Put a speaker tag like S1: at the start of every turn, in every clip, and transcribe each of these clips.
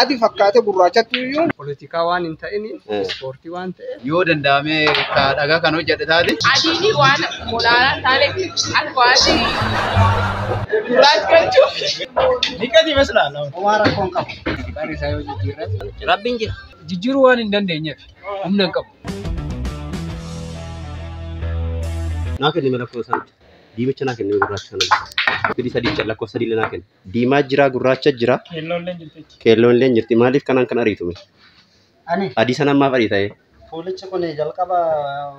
S1: adi fakkaate gurraachatti iyyuu politika waan hin ta'in ispoortii waan ta'e
S2: yoo danda'ame dhagaa kan hojjedhe taate
S3: adiini waan olaanaa taaleef alfaati gurraachachuuf
S2: niqati maslaan
S1: waan rakkoon qabu
S2: bari isaa yoo jijjiirran
S1: rabbiin jira
S2: jijjiiruu waan hin dandeenyeef humna hin qabu.
S4: Naa kenni mala koosan diimacha naa kenni gurraacha kana. Bidi sadii calla ko sadii lana kenni. Diimaa jira gurraacha jira. Keelloon leen jirti. Maaliif kanaan kan ariitume?
S1: Ani
S4: adii sana maaf ariitaye?
S1: Poolichi kun jalqaba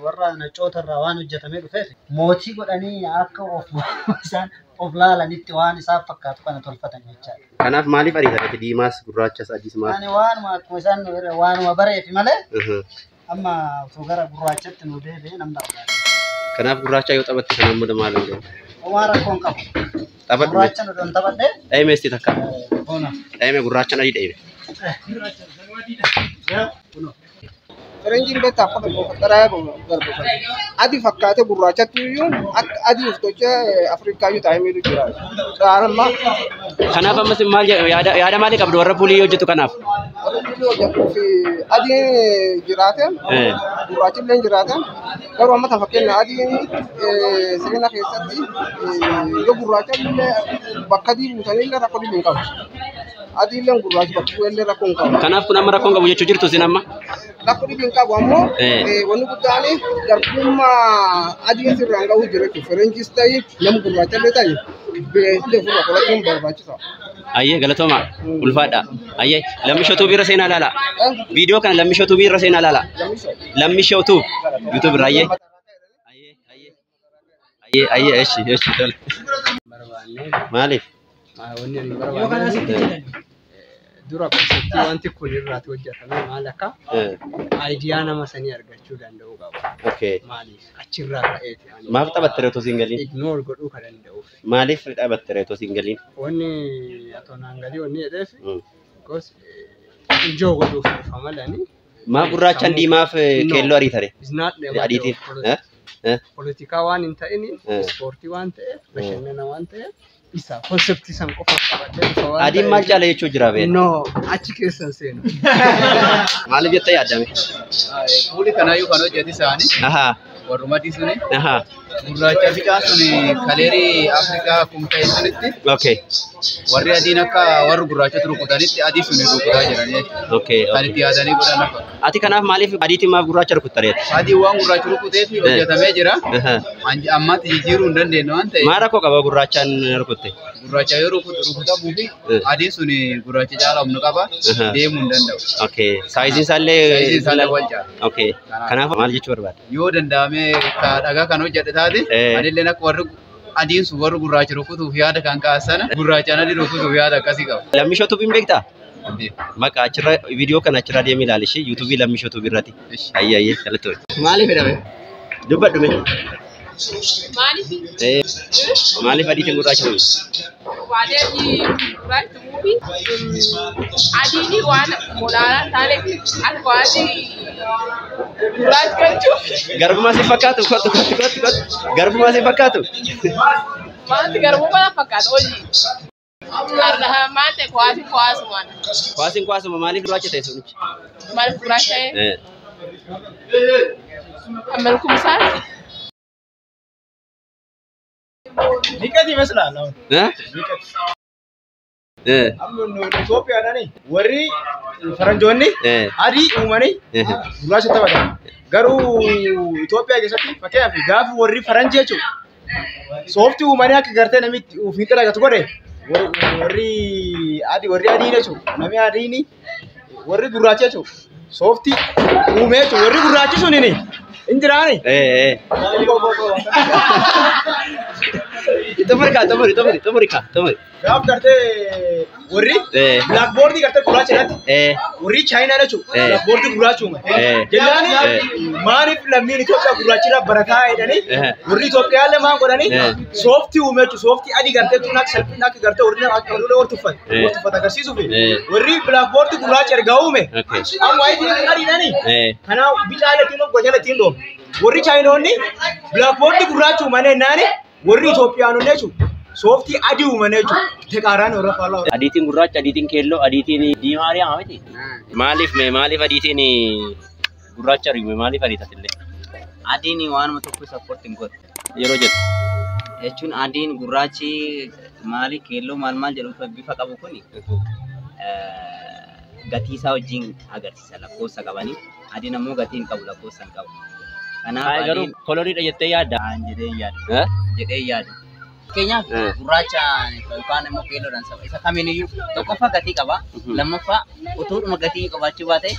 S1: warra nacoota irraa waan hojjetamee dhufeef mootii godhanii akka of laalanitti waan isaaf fakkaatu kana tolfatan jechaadha.
S4: Kanaaf maaliif ariitame diimaas gurraachas adiis maal?
S1: Ani waanuma akkuma isaan waanuma bareefi malee amma osoo gara gurraachatti nu deebi'ee namni argaa.
S4: Kanaaf gurraacha yoo taphatte kan amma maal hin gahu?
S1: Waan rakkoon qabu.
S4: Taphadhu.
S1: Gurraacha nu don taphadhe.
S4: Dhaime isti takka.
S1: Bona.
S4: Dhaime gurraacha adii dhaime.
S1: Renjin beta apa karaya garbo adi fakkaate gurraachatti iyyuu akka adii uftocha Afrikaa yoo ta'e miidhu jira. Saarama
S4: Kanaaf ammas maal yaada maalii qabdu warra pulii hojjetu kanaaf?
S1: fi adii jiraate gurraachi illee jiraate garuu amma tafakkeenya adii sirna keessatti yoo gurraacha illee bakka adii buusanii illee rakkoo hin qabu. Adii illee gurraachi bakka illee rakkoo hin qabu.
S4: Kanaaf kun amma rakkoon qabu jechuu jirtu sin amma?
S1: Rakkoo hin qabu ammoo wanni guddaan garbummaa adii sirraan ga'uu jira jechuudha. Ferenjis ta'e nama gurraacha illee ta'e beeklee fuula qolachuun barbaachisa.
S4: Ayyee galatoomaa ulfaadha. Ayyee lammishootuu biira seenaa laala. Viidiyoo kana lammishootuu biira seenaa laala. Lammishootuu YouTube irra ayyee. Ayyee eeshi tole. Maaliif?
S1: Wanni ani barbaade dura konseptii wanti kun irraati hojjetame maal akka aayidiyaa nama sanii argachuu danda'u qaba.
S4: Okay.
S1: Maaliif achirraa ka'eeti.
S4: Maaf taphattee otoo siin galiin?
S1: Ignore godhuu kan danda'uuf.
S4: Maaliif taphattee otoo siin galiin?
S1: Wanni atoo naan galii wanni jedheef because ijoo godhuuf dhufa malani.
S4: Maaf gurraachaan diimaaf keelloo ariitare? Adiitiif.
S1: Politika waan hin ta'in ispoortii waan ta'eef bashannana waan ta'eef isa konseptii san qofa qabadde
S4: adiin maal caala jechuu jira beela?
S1: No achi keessan seenu.
S4: Maaliif jettee yaaddame?
S2: Fuuli kanaayyuu kan hojjete isaanii warrumatii suni gurraacha bicaa suni kaleerii Afrikaa kun ta'e sunitti warri adiin akka warri gurraachatti rukutanitti adii suni rukutaa jiranii kan itti yaadanii godhan akka.
S4: Ati kanaaf maaliif adiitiin maaf gurraacha rukuttareet?
S2: Adii waan gurraacha rukuteef hojjetamee jira. Ammatti jijjiiruu hin dandeenye waan ta'eef.
S4: Maal rakkoo qaba gurraachaan rukutte?
S2: Gurraacha yoo rukutamuu fi adiin suni gurraacha caalaa humna qaba deemuu hin danda'u.
S4: Saayiziin isaallee
S2: wal caala.
S4: Kanaaf maal jechuu barbaada?
S2: Yoo danda'ame dhagaa kan hojjedhe taate anillee akka warri adiin sun warri gurraacha rukutuuf yaada kan kaasana gurraachaan adii rukutuuf yaada akkasii qaba.
S4: Lammishootuu hin beektaa? Maqaa achirra viidiyoo kana achirra deemee ilaali ishee yuutuubii lammishootuu birratti. Ayyee galatoomi. Maaliif jedhame? Dubbadhume. Maaliif adiitiin gurraacha ta'u?
S3: adiini waan olaanaa taaleef alfaati gurraachachuuf
S4: Garbumaa si fakkaatu kottu. Garbumaa si fakkaatu.
S3: wanti garbummaa fakkaata hojii. Maante kuwaasumaan.
S4: Kuwaasuma maaliif gurraacha ta'e sunichi?
S3: Maaliif gurraacha ta'e? Amalkum isaati.
S2: Niqati maslaan. Itoophiyaadhaan warri faranjoonni adii uumanii gurraacha taphatan. Garuu Itoophiyaa keessatti fakkeenyaaf gaafa warri faranjii jechuudha. Sooftii uumanii akka gartee namitti ufiin dhalagatu godhe warri adii jechuudha. Namni adiin warri gurraacha jechuudha. Sooftii uumee jechuudha. Warri gurraachi suniin hin jiraani.
S4: Tumuri.
S2: Gaaf gartee warri blackboard gartee gurraacha irratti warri China jechuudha. Blackboard gurraacha uume. Jennaan maaliif lammiin Itoophiyaa gurraacha irraa barataa jedhanii warri Itoophiyaa illee maal godhanii sooftii uume jechuudha. Sooftii adii gartee tun akka salphina akka gartee warri hortuffata agarsiisuuf warri blackboard gurraacha erga uume amma wayitiin adiidhanii kanaaf bicaa lattiin gocha lattiin dhoome. Warri Chinoonni blackboard gurraacha uumanii naani warri Itoophiyaanonni jechuudha. sooftii adii uumane jechuudha. Teqaaraan warra faallaa.
S4: Adiitiin gurraacha, adiitiin keelloo, adiitiin diimaa riyaa miti. Maaliif adiitiin gurraacha riime maaliif adiitatillee?
S5: Adiin waanuma tokko sappoortiin godhe.
S4: Yeroo jedhu.
S5: Jechuun adiin gurraachi maali keelloo maal jedhu bifa qabu kuni gatii isaa wajjin agarsiisa lakkoofsa qabanii. Adiin ammoo gatiin qabu lakkoofsa hin qabu. Kanaaf
S4: garuu koloniidha jettee yaadda?
S5: Jedhee yaada. Fakkeenyaaf gurraacha yookaan immoo keelloodhaan isa kamiiniyyuu tokkoffaa gatii qaba. Lammaffaa utuudhuma gatii qabaachuu baate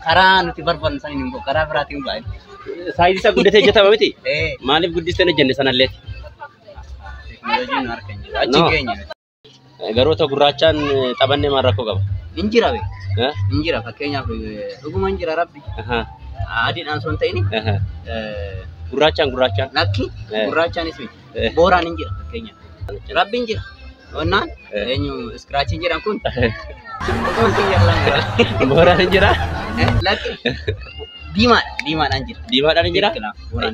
S5: karaa nuti barbaadnu san hin gahu karaa biraatiin baay'ee.
S4: Saayizii isaa guddatee hojjetama miti? Maaliif guddistee hojjenne sanallee?
S5: Teekinooloojiin harka hin jiru. Achi keenya.
S4: Garuu ta'u gurraachaan taphannee maal rakkoo qaba?
S5: Hin jira fakkeenyaaf dhuguma hin jira rabbi. Adiidhaan osoo hin ta'in
S4: gurraachaan
S5: lakki gurraachaanis booraan hin jira fakkeenyaaf. Rabbi hin jira. Onnaan eenyu iskiraachiin jedhan kun
S4: booraan hin jira?
S5: Lakki diimaadhaan jira.
S4: Diimaadhaan hin jira?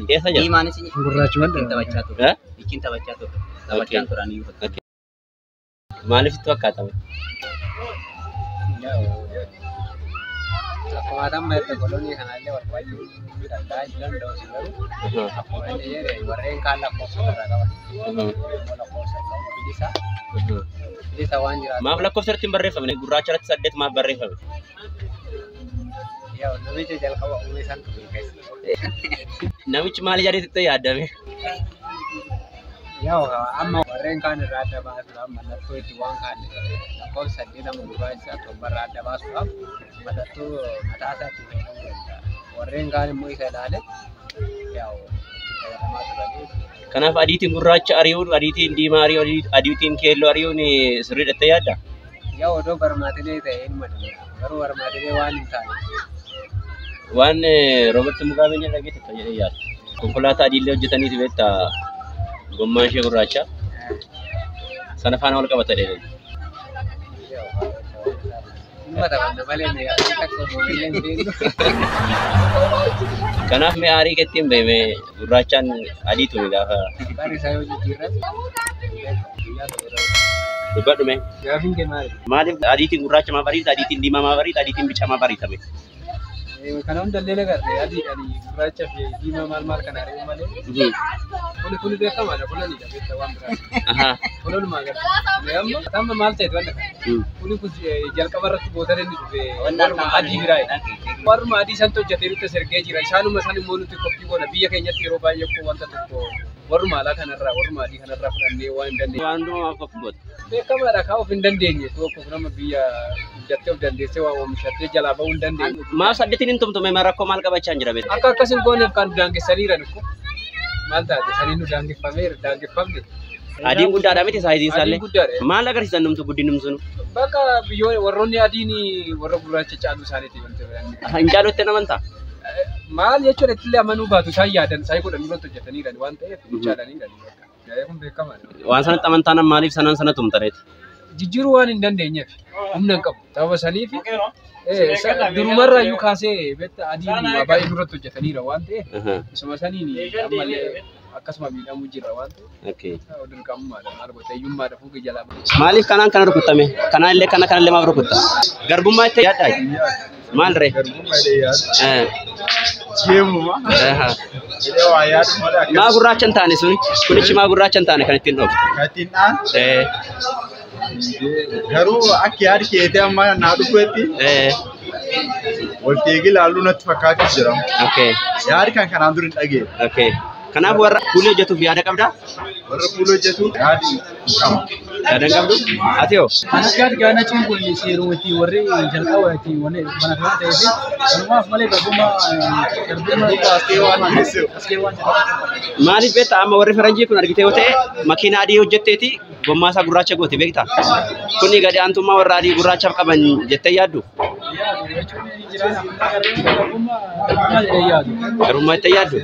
S4: Eessa jira?
S5: Diimaanis
S2: Gurraachuma
S5: taphachaa ture. Ittiin taphachaa ture. Taphachaan turanii.
S4: Maaliif itti fakkaatame?
S1: Akkuma amma itti kolonii kanallee barbaachuu danda'a danda'u si garuu akkuma inni jedhe warreen kaan lakkoofsa irraa qaban. Lakkoofsa qabu bilisa waan jiraatu.
S4: Maaf lakkoofsa irratti hin barreeffamne gurraacha irratti 8 maaf barreeffame?
S1: Yaa namichi jalqaba uumee san keessa.
S4: Namichi maal jedhee yaadame?
S1: Yaa amma warreen kaan irraa adda baasuudhaaf mallattoo itti waan kaan lakkoofsa 8 gurraacha torba irraa adda baasuudhaaf mallattoo mataa isaatti fayyadamuu danda'a. Warreen kaan immoo isa ilaale yaa fayyadamaa turanii.
S4: Kanaaf adiitiin gurraacha ari'uun, adiitiin diimaa ari'uun, adiitiin keelloo ari'uun sirriidha jettee yaadda?
S1: Yaa odoo barmaatilee ta'e ilma dhala. Garuu barmaatilee waan hin taane.
S4: Waan Roobert Mugaabeen jedha geesse jedhee yaada. Konkolaataa adiillee hojjetaniiti beektaa gommaan ishee gurraacha. Sana faana wal qabata dheedha. Kanaaf mee aarii kettiin beeme gurraachaan adii ture gaafa. Dubbadhume. Maaliif adiitiin gurraacha maaf ariita, adiitiin diimaa maaf ariita, adiitiin bica maaf ariitame?
S1: Kana hundallee agarre adiidhaan gurraacha fi diimaa maal kana ari'u malee. Kuni beekamaadha kunanidha beekta waan biraa. Kunuunuma agarre. Amma maal ta'etu wanta kana. Kuni jalqaba irratti bootara inni dhufe warruma adii biraa. Warruma adii santu hojjetee nutti sergee jira. Isaanuma san immoo nuti qophii goona biyya keenyatti yeroo baay'ee koo wanta tokko warruma alaa kanarraa warruma adii kanarraa fudhannee waan hin dandeenye.
S4: Waan dhumaa qophii goota.
S1: Beekamaadha kaa of hin dandeenye tokko nama biyya guddattee of dandeessee waa oomishattee jalaa bahuu hin dandeenye.
S4: Maaf 8 hin tumtume rakkoo maal qabachaa hin jira beekta?
S1: Akka akkasin gooneef kan daangessaniiran ko maal taate saniin nu daangeffamne.
S4: Adiin guddaadha miti saayiziin isaallee. Maal agarsiisan numtu guddinum sunu?
S1: Bakka biyyoonni warroonni adiin warra gurraacha caalu isaaniiti wanti biraa.
S4: Hin caalutti naman ta'a.
S1: Maal jechuudha ittillee amanuu baatu isaan yaadan saayii godhanii irratti hojjetaniiran waan ta'eef caalaniiran. Kun beekamaadha.
S4: Waan sanatti amantaan maaliif sana tumtareeti?
S1: Jijjiiruu waan hin dandeenyeef humna hin qabu. Sababa saniif durumarraa iyyuu kaasee beekta adiin baay'ee duratti hojjetaniira waan ta'eef isuma saniin ammallee akkasuma miidhamuu jira waan ta'eef dirqamummaadha maal goota hiyyummaadha fuugi jalaa.
S4: Maaliif kanaan kana rukuttame? Kanallee maaf rukutta? Garbummaa itti yaaddaa? Maal ree? Maa gurraacha hin taane suni? Kunichi maa gurraacha hin taane kan ittiin dhooftu?
S2: Kan ittiin dhaan? Garuu akka yaada keetii amma naa dhufetti walteegii ilaaluu natti fakkaachuu jira. Yaadi kan kanaan dura hin dhageenye.
S4: Kanaaf warra fuula hojjetuuf yaada qabdaa?
S2: Warra fuula hojjetuuf yaadi qaba.
S4: Yaada hin qabdu? Ati hoo?
S1: Anas yaadi gaana ciin kun seeruu itti warri jalqaba itti wanne mana kana ta'eef walumaaf malee garbummaa
S4: maaliif beektaa amma warri faranjii kun argite yoo ta'e makiina adii hojjetteeti gommaa isaa gurraacha goote beektaa? Kuni gadi aantummaa warra adii gurraachaaf qaban jettee yaaddu? Garummaa itti yaaddu?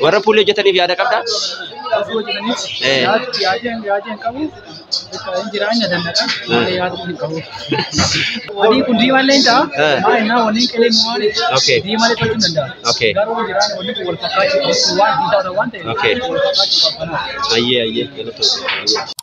S4: Warra fuula hojjetaniif yaada qabdaa?
S2: Wani kun diimaan leentaa, maayinaa waliin qelee mu'aani,
S4: Okay.
S2: diimaa leeffachuu hin danda'a.
S4: Okay.
S2: Garuu jiraan waliin wal fakkaachuu waan diidaa waan ta'eef
S4: Okay.
S2: wal fakkaachuu qabana.
S4: Ayyee.